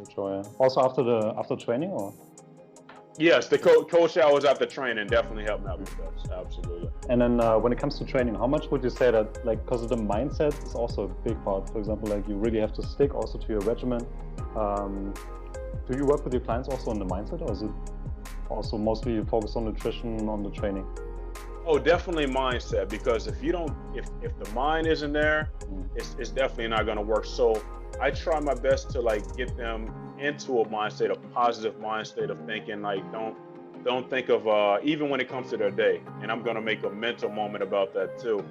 Enjoy. Also after training, or? Yes, the cold showers after training definitely help me out with that. Absolutely. And then when it comes to training, how much would you say that, like, because the mindset is also a big part. For example, like, you really have to stick also to your regimen. Do you work with your clients also on the mindset, or is it also mostly focused on nutrition, on the training? Oh, definitely mindset, because if the mind isn't there, it's definitely not going to work. So I try my best to like get them into a mindset, a positive mind state of thinking. Like, don't think of even when it comes to their day, and I'm going to make a mental moment about that too.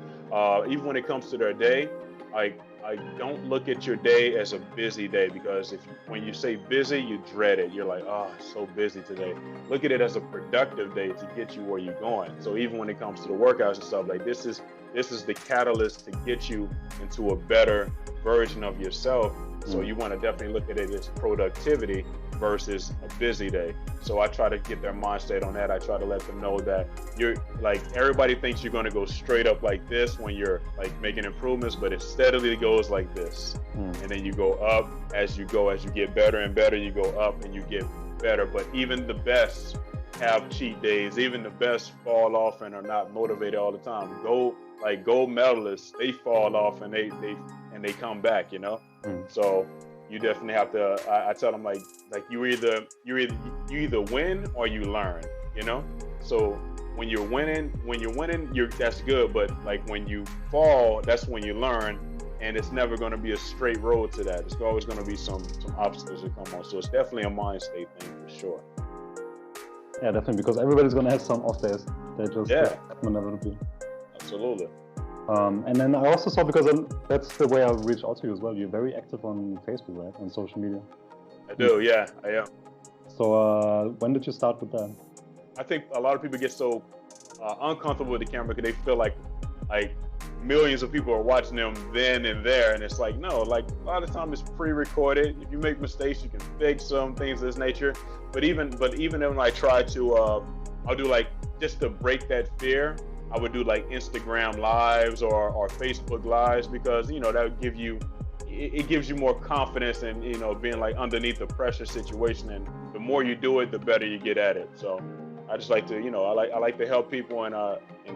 Even when it comes to their day, like, I don't look at your day as a busy day, because when you say busy, you dread it. You're like, oh, it's so busy today. Look at it as a productive day to get you where you're going. So even when it comes to the workouts and stuff, like, this is the catalyst to get you into a better version of yourself. So you want to definitely look at it as productivity versus a busy day. So I try to get their mindset on that. I try to let them know that you're like, everybody thinks you're going to go straight up like this when you're like making improvements, but it steadily goes like this. And then you go up as you go, as you get better and better, you go up and you get better. But even the best have cheat days. Even the best fall off and are not motivated all the time. Gold medalists, they fall off and they come back, you know? So you definitely have to, I tell them, like you either win or you learn, you know? So when you're winning, that's good. But like, when you fall, that's when you learn, and it's never going to be a straight road to that. It's always going to be some obstacles that come on. So it's definitely a mind state thing for sure. Yeah, definitely, because everybody's going to have some off days. They just inevitably. Absolutely. And then I also saw, because that's the way I reach out to you as well. You're very active on Facebook, right? On social media. I do, yeah, I am. So when did you start with that? I think a lot of people get so uncomfortable with the camera because they feel like millions of people are watching them then and there, and it's like, no, like, a lot of the time it's pre-recorded. If you make mistakes, you can fix them, things of this nature. But even when I try to, I'll do, like, just to break that fear, I would do like Instagram lives or Facebook lives, because, you know, that would give you, it gives you more confidence in, you know, being like underneath a pressure situation, and the more you do it, the better you get at it. So I just like to, you know, I like to help people and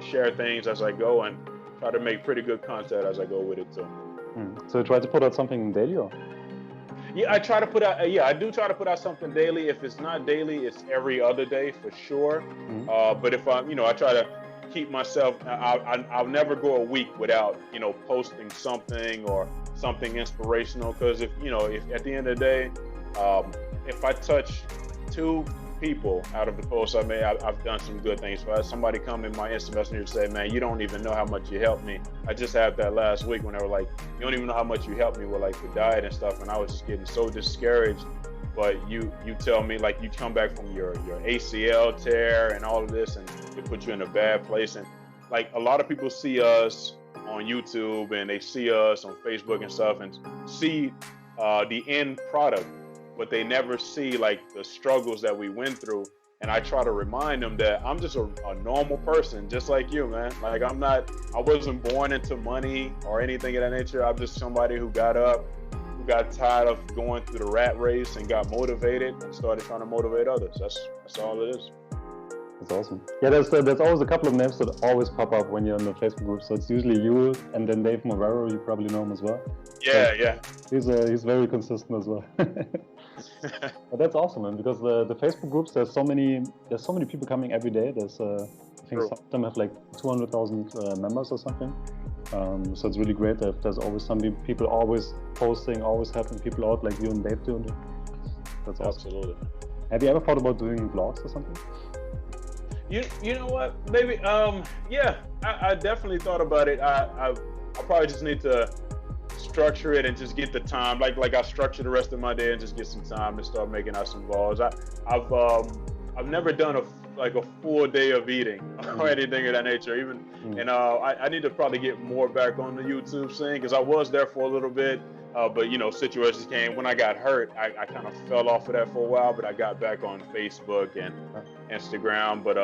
share things as I go, and try to make pretty good content as I go with it too. So you try to put out something daily, or? Yeah, I try to put out. I do try to put out something daily. If it's not daily, it's every other day for sure. But if I try to keep myself, I'll never go a week without, you know, posting something or something inspirational, because if at the end of the day, if I touch 2 people out of the posts I made, I've done some good things. If I had somebody come in my instant messenger and say, man, you don't even know how much you helped me. I just had that last week when they were like, you don't even know how much you helped me with like the diet and stuff, and I was just getting so discouraged. But you tell me, like, you come back from your ACL tear and all of this, and it puts you in a bad place. And like, a lot of people see us on YouTube and they see us on Facebook and stuff, and see the end product, but they never see like the struggles that we went through. And I try to remind them that I'm just a normal person, just like you, man. Like, I wasn't born into money or anything of that nature. I'm just somebody who got up, who got tired of going through the rat race, and got motivated and started trying to motivate others. That's all it is. That's awesome. Yeah, there's always a couple of names that always pop up when you're in the Facebook group. So it's usually you, and then Dave Movero. You probably know him as well. Yeah. He's very consistent as well. But that's awesome, man, because the Facebook groups, there's so many people coming every day. There's I think some of them have like 200,000 members or something. So it's really great that there's always people always posting, always helping people out, like you and Dave doing it. That's awesome. Absolutely. Have you ever thought about doing vlogs or something? You know what? Maybe. Yeah, I definitely thought about it. I probably just need to structure it and just get the time. Like I structure the rest of my day and just get some time to start making out some vlogs. I've never done a full day of eating or anything of that nature. And I need to probably get more back on the YouTube scene, because I was there for a little bit. But, you know, situations came. When I got hurt, I kind of fell off of that for a while, but I got back on Facebook and Instagram. But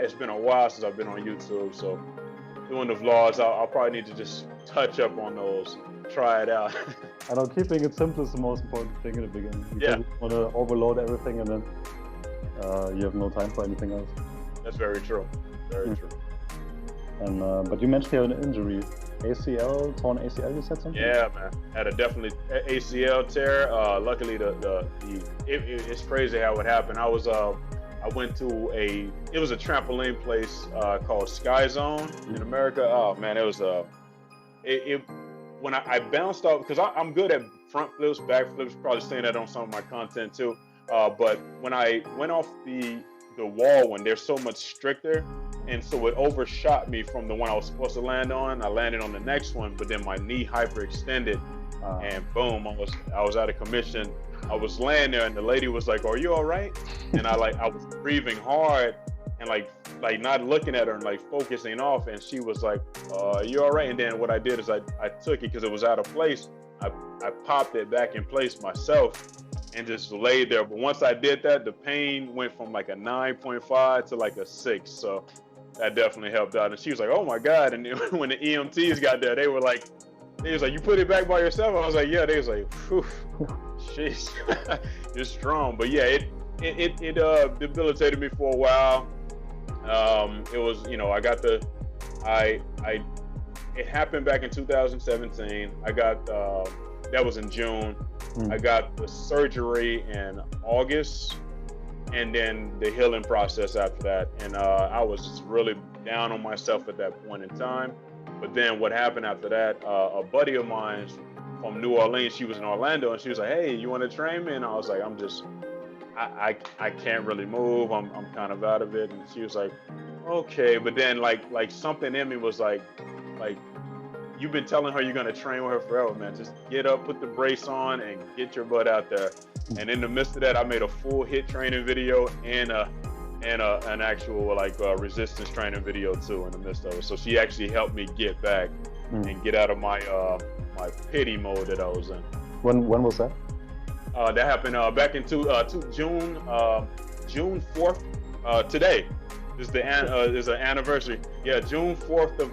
it's been a while since I've been on YouTube, so doing the vlogs, I'll probably need to just touch up on those, try it out. I know keeping it simple is the most important thing in the beginning. Because you want to overload everything and then you have no time for anything else. That's very true. Very true. And but you mentioned you had an injury, ACL, torn ACL. You said something? Yeah, man. Had a definitely ACL tear. Luckily, it's crazy how it happened. I went to it was a trampoline place called Sky Zone in America. Oh man, it was when I bounced off, because I'm good at front flips, back flips, probably saying that on some of my content too. But when I went off the wall, when they're so much stricter, and so it overshot me from the one I was supposed to land on. I landed on the next one, but then my knee hyperextended, and boom, I was out of commission. I was laying there, and the lady was like, "Are you all right?" And I was breathing hard and like not looking at her and like focusing off, and she was like, "You all right?" And then what I did is I took it because it was out of place. I popped it back in place myself and just laid there. But once I did that, the pain went from like a 9.5 to like a 6. So that definitely helped out. And she was like, "Oh my God." And when the EMTs got there, they was like, "You put it back by yourself?" I was like, "Yeah." They was like, "Phew, jeez, you're strong." But yeah, it debilitated me for a while. It was, I got it happened back in 2017. I got, that was in June. I got the surgery in August, and then the healing process after that. And I was just really down on myself at that point in time. But then what happened after that, a buddy of mine from New Orleans, she was in Orlando, and she was like, "Hey, you want to train me?" And I was like, I can't really move. I'm kind of out of it. And she was like, "Okay." But then like something in me was like, you've been telling her you're going to train with her forever, man. Just get up, put the brace on, and get your butt out there. And in the midst of that, I made a full HIIT training video and an actual resistance training video too in the midst of it. So she actually helped me get back and get out of my my pity mode that I was in. When was that? That happened back in June 4th. Today is an anniversary. Yeah, June 4th of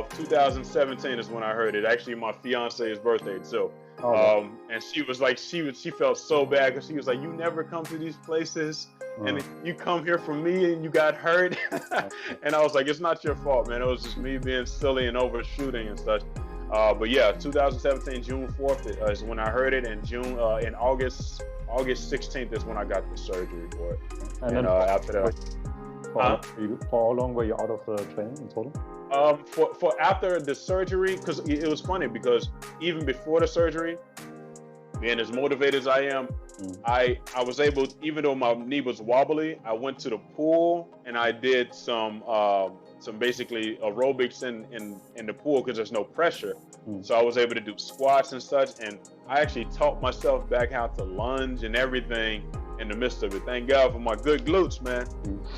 2017 is when I heard it. Actually, my fiance's birthday too. And she was like, she felt so bad because she was like, "You never come to these places, and you come here for me, and you got hurt." And I was like, "It's not your fault, man. It was just me being silly and overshooting and such." But yeah, 2017 June 4th is when I heard it, and in August 16th is when I got the surgery for it. And then after that, for how long were you out of the training in total? For after the surgery, because it was funny, because even before the surgery, being as motivated as I am, I was able, even though my knee was wobbly, I went to the pool and I did some basically aerobics in the pool because there's no pressure. So I was able to do squats and such, and I actually taught myself back how to lunge and everything in the midst of it. Thank God for my good glutes, man.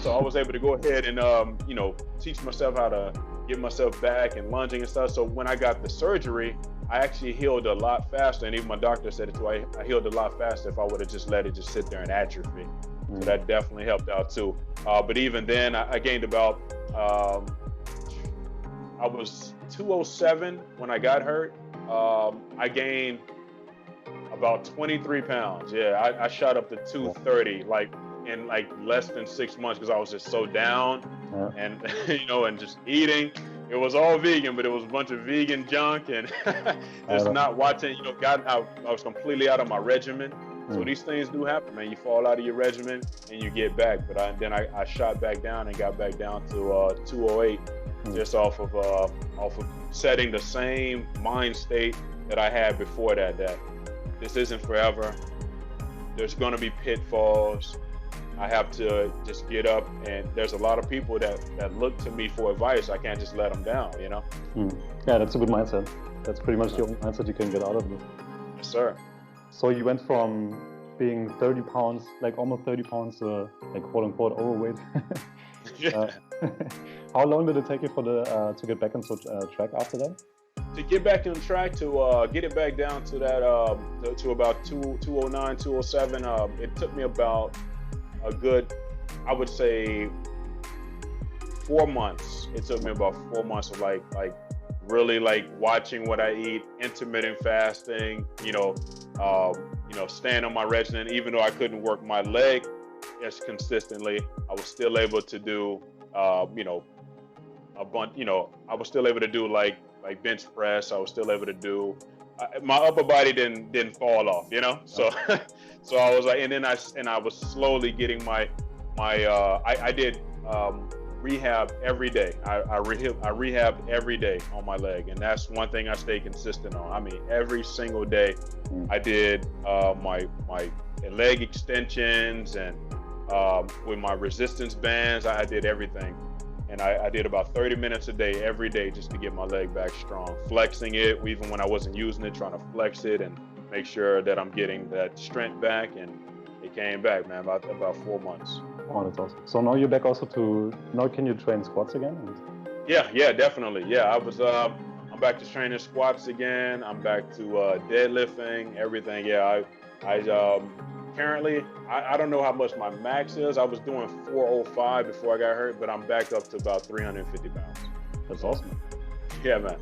So I was able to go ahead and teach myself how to get myself back and lunging and stuff. So when I got the surgery, I actually healed a lot faster, and even my doctor said it too. I healed a lot faster if I would have just let it just sit there and atrophy. So that definitely helped out too. But even then, I gained about I was 207 when I got hurt. I gained about 23 pounds. Yeah, I shot up to 230 in less than 6 months because I was just so down and and just eating. It was all vegan, but it was a bunch of vegan junk and just not watching. I was completely out of my regimen. So these things do happen, man. You fall out of your regimen and you get back. But then I shot back down and got back down to 208, just off of setting the same mind state that I had before that. That this isn't forever. There's gonna be pitfalls. I have to just get up, and there's a lot of people that look to me for advice. I can't just let them down, Yeah, that's a good mindset. That's pretty much the only mindset you can get out of this. Yes, sir. So you went from being 30 pounds, almost 30 pounds, quote unquote overweight. How long did it take you to get back into track after that? To get back on track, to get it back down to that, to about 209, 207, it took me about a good, I would say, 4 months. It took me about 4 months of like really like watching what I eat, intermittent fasting, staying on my regimen. Even though I couldn't work my leg as consistently, I was still able to do, a bunch. I was still able to do like bench press. I was still able to do. My upper body didn't fall off, So, so I was like, and I was slowly getting my I did rehab every day. I rehab every day on my leg, and that's one thing I stay consistent on. I mean, every single day, I did my leg extensions and with my resistance bands. I did everything. And I did about 30 minutes a day, every day, just to get my leg back strong. Flexing it, even when I wasn't using it, trying to flex it and make sure that I'm getting that strength back. And it came back, man, about 4 months. Oh, that's awesome. So now you're back also now can you train squats again? Yeah, definitely. Yeah, I'm back to training squats again. I'm back to deadlifting, everything. Yeah, currently, I don't know how much my max is. I was doing 405 before I got hurt, but I'm back up to about 350 pounds. That's awesome. Yeah, man.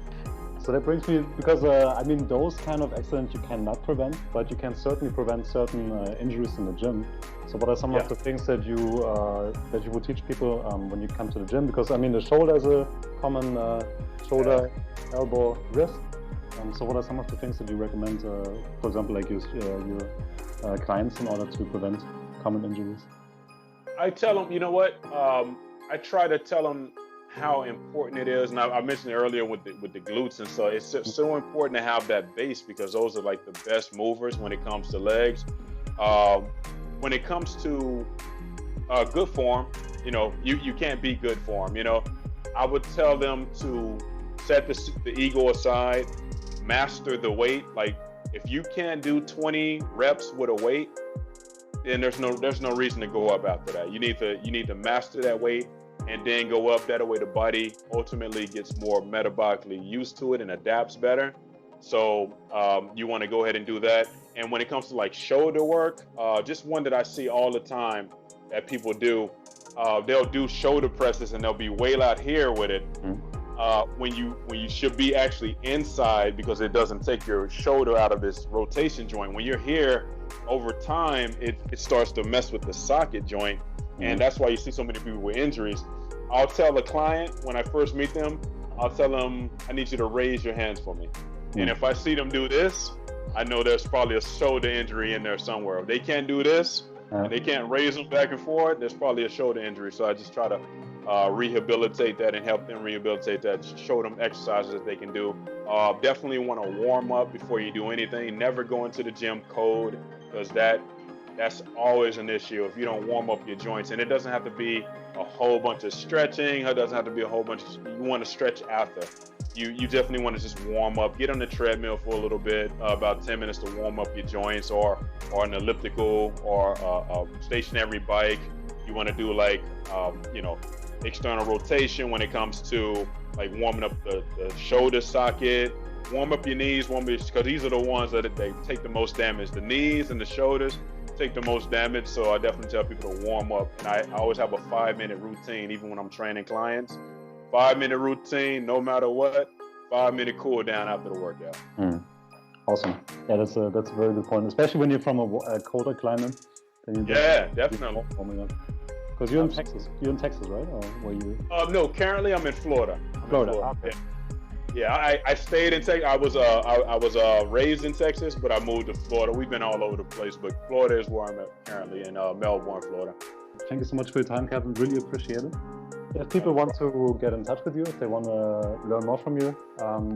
So that brings me, because those kind of accidents you cannot prevent, but you can certainly prevent certain injuries in the gym. So what are some of the things that you would teach people when you come to the gym? Because the shoulder is a common shoulder, elbow, wrist. So what are some of the things that you recommend, for example, like your clients, in order to prevent common injuries? I tell them, I try to tell them how important it is, and I mentioned it earlier with the glutes, and so it's so important to have that base, because those are like the best movers when it comes to legs. When it comes to good form, you can't beat good form. I would tell them to set the ego aside, master the weight. Like, if you can't do 20 reps with a weight, then there's no reason to go up after that. You need to master that weight and then go up. That way the body ultimately gets more metabolically used to it and adapts better. So you want to go ahead and do that. And when it comes to like shoulder work, just one that I see all the time that people do, they'll do shoulder presses and they'll be way out here with it. When you should be actually inside, because it doesn't take your shoulder out of this rotation joint. When you're here, over time, it starts to mess with the socket joint, and that's why you see so many people with injuries. I'll tell the client when I first meet them, I'll tell them, I need you to raise your hands for me. And if I see them do this, I know there's probably a shoulder injury in there somewhere. If they can't do this, and they can't raise them back and forth, there's probably a shoulder injury. So I just try to rehabilitate that and help them rehabilitate that, show them exercises that they can do. Definitely want to warm up before you do anything. Never go into the gym cold, because that's always an issue if you don't warm up your joints. And it doesn't have to be a whole bunch of stretching. It doesn't have to be a whole bunch you want to stretch after. You definitely want to just warm up, get on the treadmill for a little bit, about 10 minutes to warm up your joints, or an elliptical, or a stationary bike. You want to do like, external rotation when it comes to like warming up the shoulder socket. Warm up your knees, because these are the ones that they take the most damage. The knees and the shoulders take the most damage. So I definitely tell people to warm up. And I always have a 5-minute routine, even when I'm training clients. 5-minute routine, no matter what. 5-minute cool down after the workout. Awesome. Yeah, that's a very good point, especially when you're from a colder climate. Then you definitely. Warming up. Because you're in Texas. You're in Texas, right? Or were you? No, currently I'm in Florida. Okay. Yeah, I stayed in Texas. I was raised in Texas, but I moved to Florida. We've been all over the place, but Florida is where I'm at currently, in Melbourne, Florida. Thank you so much for your time, Kevin. Really appreciate it. If people want to get in touch with you, if they want to learn more from you,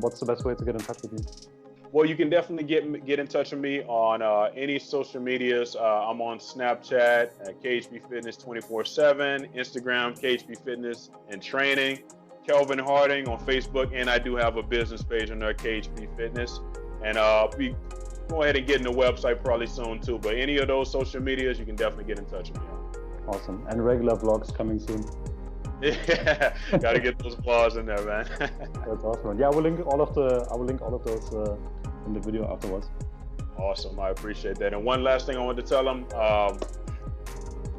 what's the best way to get in touch with you? Well, you can definitely get in touch with me on any social medias. I'm on Snapchat at khpfitness 24/7, Instagram khpfitness and training, Kelvin Harding on Facebook, and I do have a business page under khpfitness. And we go ahead and get in the website probably soon too. But any of those social medias, you can definitely get in touch with me on. Awesome. And regular vlogs coming soon. Yeah, gotta get those vlogs in there, man. That's awesome. Yeah, I will link all of those in the video afterwards. Awesome, I appreciate that. And one last thing I wanted to tell them: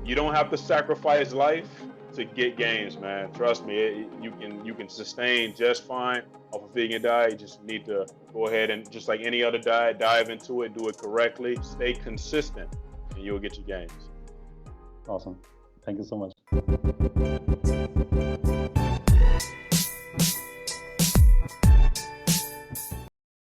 you don't have to sacrifice life to get gains, man. Trust me, you can sustain just fine off a vegan diet. You just need to go ahead and, just like any other diet, dive into it, do it correctly, stay consistent, and you'll get your gains. Awesome. Thank you so much.